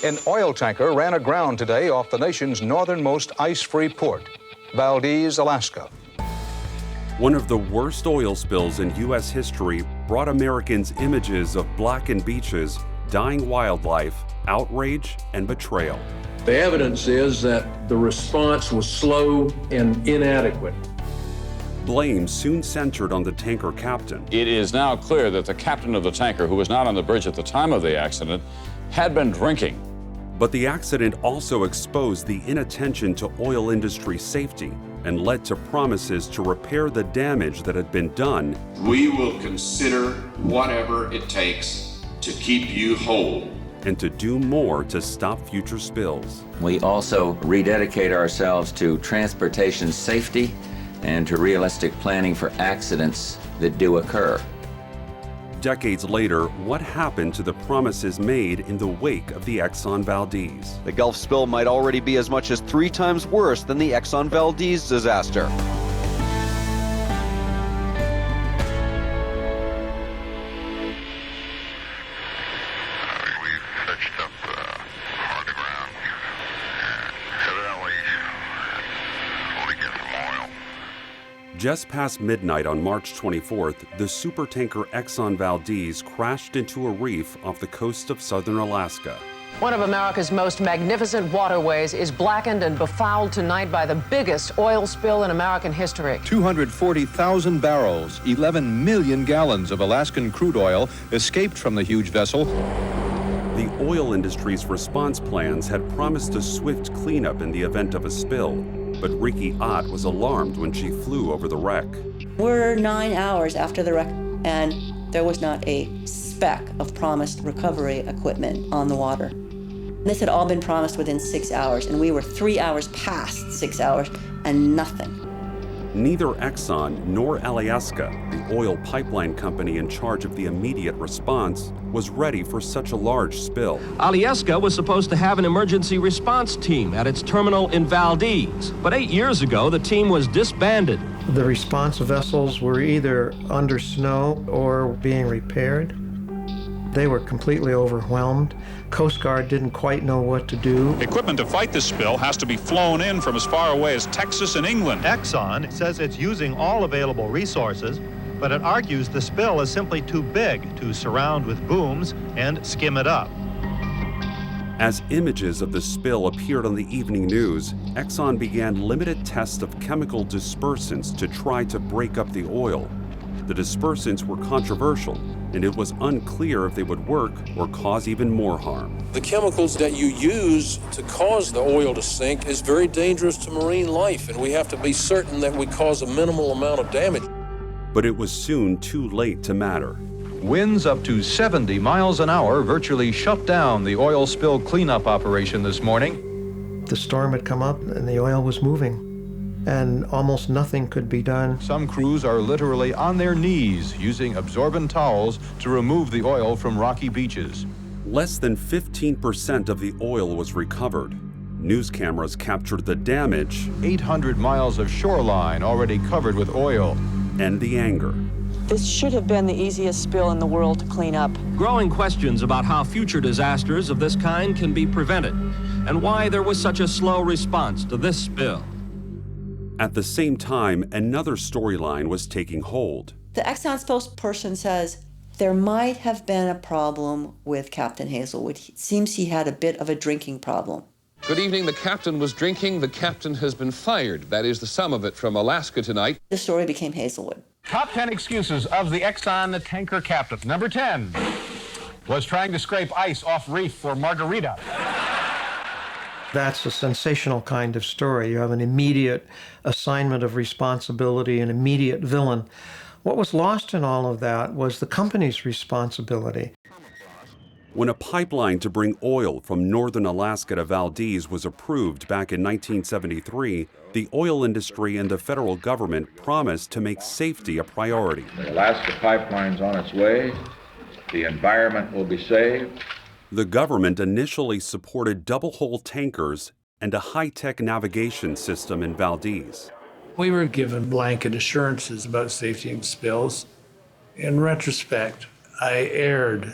An oil tanker ran aground today off the nation's northernmost ice-free port, Valdez, Alaska. One of the worst oil spills in U.S. history brought Americans images of blackened beaches, dying wildlife, outrage, and betrayal. The evidence is that the response was slow and inadequate. Blame soon centered on the tanker captain. It is now clear that the captain of the tanker, who was not on the bridge at the time of the accident, had been drinking. But the accident also exposed the inattention to oil industry safety and led to promises to repair the damage that had been done. We will consider whatever it takes to keep you whole. And to do more to stop future spills. We also rededicate ourselves to transportation safety and to realistic planning for accidents that do occur. Decades later, what happened to the promises made in the wake of the Exxon Valdez? The Gulf spill might already be as much as 3 times worse than the Exxon Valdez disaster. Just past midnight on March 24th, the supertanker Exxon Valdez crashed into a reef off the coast of southern Alaska. One of America's most magnificent waterways is blackened and befouled tonight by the biggest oil spill in American history. 240,000 barrels, 11 million gallons of Alaskan crude oil escaped from the huge vessel. The oil industry's response plans had promised a swift cleanup in the event of a spill. But Ricky Ott was alarmed when she flew over the wreck. We're 9 hours after the wreck, and there was not a speck of promised recovery equipment on the water. This had all been promised within 6 hours, and we were 3 hours past 6 hours, and nothing. Neither Exxon nor Alaska, the oil pipeline company in charge of the immediate response, was ready for such a large spill. Alaska was supposed to have an emergency response team at its terminal in Valdez, but 8 years ago the team was disbanded. The response vessels were either under snow or being repaired. They were completely overwhelmed. Coast Guard didn't quite know what to do. Equipment to fight the spill has to be flown in from as far away as Texas and England. Exxon says it's using all available resources, but it argues the spill is simply too big to surround with booms and skim it up. As images of the spill appeared on the evening news, Exxon began limited tests of chemical dispersants to try to break up the oil. The dispersants were controversial, and it was unclear if they would work or cause even more harm. The chemicals that you use to cause the oil to sink is very dangerous to marine life, and we have to be certain that we cause a minimal amount of damage. But it was soon too late to matter. Winds up to 70 miles an hour virtually shut down the oil spill cleanup operation this morning. The storm had come up and the oil was moving, and almost nothing could be done. Some crews are literally on their knees using absorbent towels to remove the oil from rocky beaches. Less than 15% of the oil was recovered. News cameras captured the damage. 800 miles of shoreline already covered with oil. And the anger. This should have been the easiest spill in the world to clean up. Growing questions about how future disasters of this kind can be prevented, and why there was such a slow response to this spill. At the same time, another storyline was taking hold. The Exxon spokesperson says there might have been a problem with Captain Hazelwood. It seems he had a bit of a drinking problem. Good evening. The captain was drinking. The captain has been fired. That is the sum of it from Alaska tonight. The story became Hazelwood. Top 10 excuses of the Exxon tanker captain. Number 10 was trying to scrape ice off reef for margarita. That's a sensational kind of story. You have an immediate assignment of responsibility, an immediate villain. What was lost in all of that was the company's responsibility. When a pipeline to bring oil from northern Alaska to Valdez was approved back in 1973, the oil industry and the federal government promised to make safety a priority. The Alaska pipeline's on its way. The environment will be saved. The government initially supported double-hull tankers and a high-tech navigation system in Valdez. We were given blanket assurances about safety and spills. In retrospect, I erred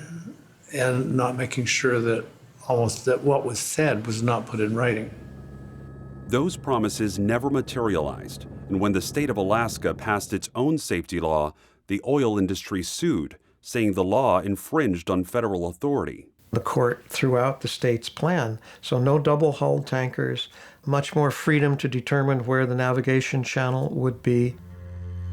in not making sure that almost that what was said was not put in writing. Those promises never materialized, and when the state of Alaska passed its own safety law, the oil industry sued, saying the law infringed on federal authority. The court threw out the state's plan, so no double-hulled tankers, much more freedom to determine where the navigation channel would be.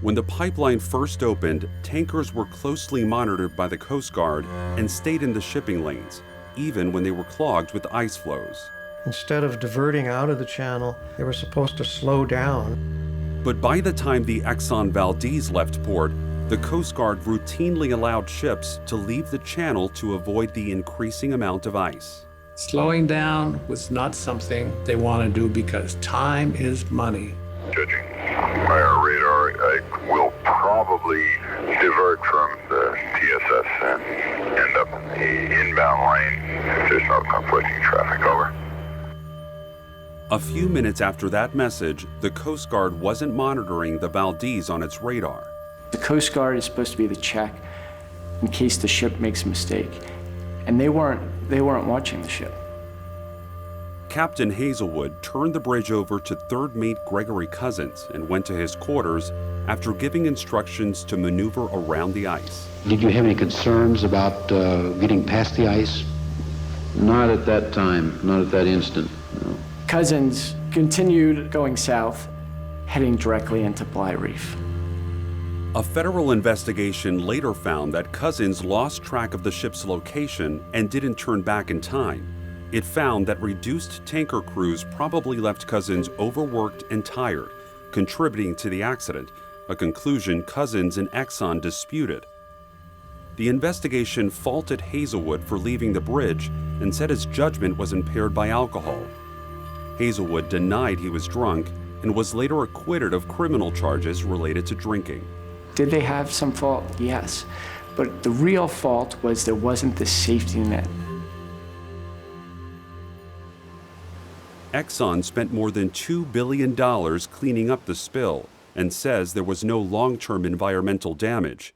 When the pipeline first opened, tankers were closely monitored by the Coast Guard and stayed in the shipping lanes, even when they were clogged with ice flows. Instead of diverting out of the channel, they were supposed to slow down. But by the time the Exxon Valdez left port, the Coast Guard routinely allowed ships to leave the channel to avoid the increasing amount of ice. Slowing down was not something they want to do because time is money. Judging by our radar, I will probably divert from the TSS and end up in the inbound lane if there's no conflicting traffic. Over. A few minutes after that message, the Coast Guard wasn't monitoring the Valdez on its radar. The Coast Guard is supposed to be the check in case the ship makes a mistake, and they weren't watching the ship. Captain Hazelwood turned the bridge over to third mate Gregory Cousins and went to his quarters after giving instructions to maneuver around the ice. Did you have any concerns about getting past the ice? Not at that time, not at that instant, no. Cousins continued going south, heading directly into Bly Reef. A federal investigation later found that Cousins lost track of the ship's location and didn't turn back in time. It found that reduced tanker crews probably left Cousins overworked and tired, contributing to the accident, a conclusion Cousins and Exxon disputed. The investigation faulted Hazelwood for leaving the bridge and said his judgment was impaired by alcohol. Hazelwood denied he was drunk and was later acquitted of criminal charges related to drinking. Did they have some fault? Yes. But the real fault was there wasn't the safety net. Exxon spent more than $2 billion cleaning up the spill and says there was no long-term environmental damage.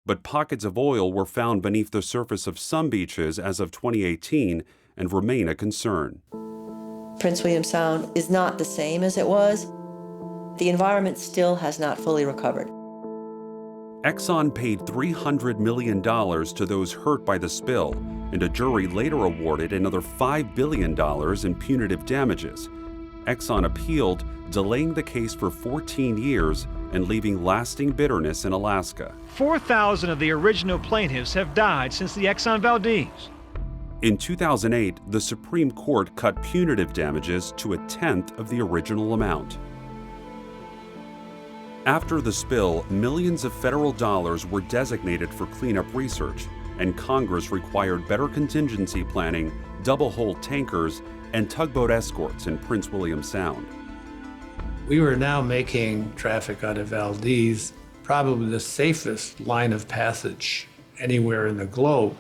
But pockets of oil were found beneath the surface of some beaches as of 2018 and remain a concern. Prince William Sound is not the same as it was. The environment still has not fully recovered. Exxon paid $300 million to those hurt by the spill, and a jury later awarded another $5 billion in punitive damages. Exxon appealed, delaying the case for 14 years and leaving lasting bitterness in Alaska. 4,000 of the original plaintiffs have died since the Exxon Valdez. In 2008, the Supreme Court cut punitive damages to 1/10 of the original amount. After the spill, millions of federal dollars were designated for cleanup research, and Congress required better contingency planning, double-hull tankers, and tugboat escorts in Prince William Sound. We were now making traffic out of Valdez probably the safest line of passage anywhere in the globe.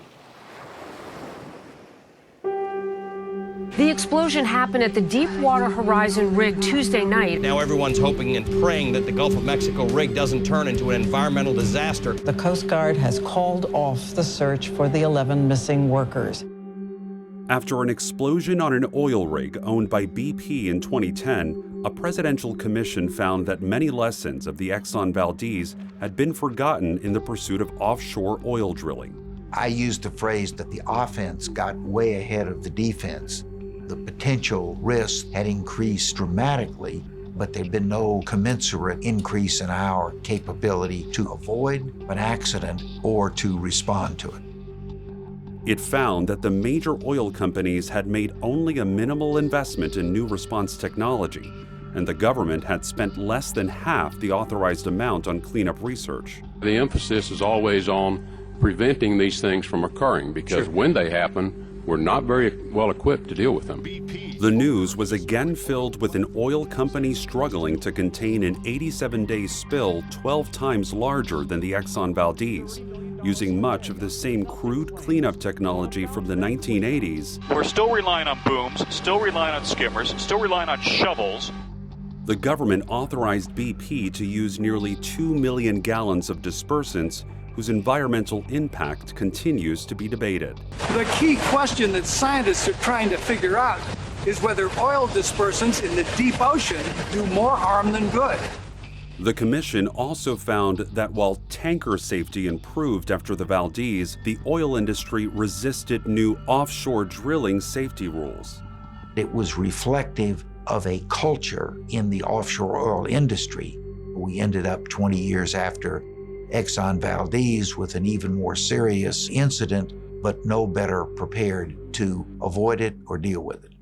The explosion happened at the Deepwater Horizon rig Tuesday night. Now everyone's hoping and praying that the Gulf of Mexico rig doesn't turn into an environmental disaster. The Coast Guard has called off the search for the 11 missing workers. After an explosion on an oil rig owned by BP in 2010, a presidential commission found that many lessons of the Exxon Valdez had been forgotten in the pursuit of offshore oil drilling. I used the phrase that the offense got way ahead of the defense. The potential risks had increased dramatically, but there'd been no commensurate increase in our capability to avoid an accident or to respond to it. It found that the major oil companies had made only a minimal investment in new response technology, and the government had spent less than half the authorized amount on cleanup research. The emphasis is always on preventing these things from occurring, because when they happen, we're not very well equipped to deal with them. The news was again filled with an oil company struggling to contain an 87-day spill 12 times larger than the Exxon Valdez, using much of the same crude cleanup technology from the 1980s. We're still relying on booms, still relying on skimmers, still relying on shovels. The government authorized BP to use nearly 2 million gallons of dispersants whose environmental impact continues to be debated. The key question that scientists are trying to figure out is whether oil dispersants in the deep ocean do more harm than good. The commission also found that while tanker safety improved after the Valdez, the oil industry resisted new offshore drilling safety rules. It was reflective of a culture in the offshore oil industry. We ended up 20 years after Exxon Valdez with an even more serious incident, but no better prepared to avoid it or deal with it.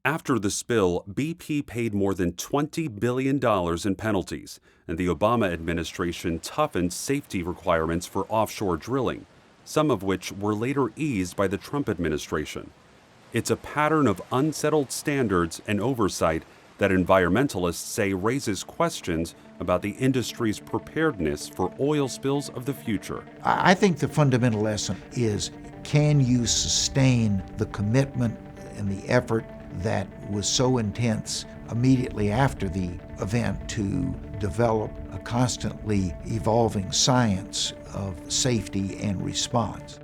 After the spill, BP paid more than $20 billion in penalties, and the Obama administration toughened safety requirements for offshore drilling, some of which were later eased by the Trump administration. It's a pattern of unsettled standards and oversight that environmentalists say raises questions about the industry's preparedness for oil spills of the future. I think the fundamental lesson is, can you sustain the commitment and the effort that was so intense immediately after the event to develop a constantly evolving science of safety and response?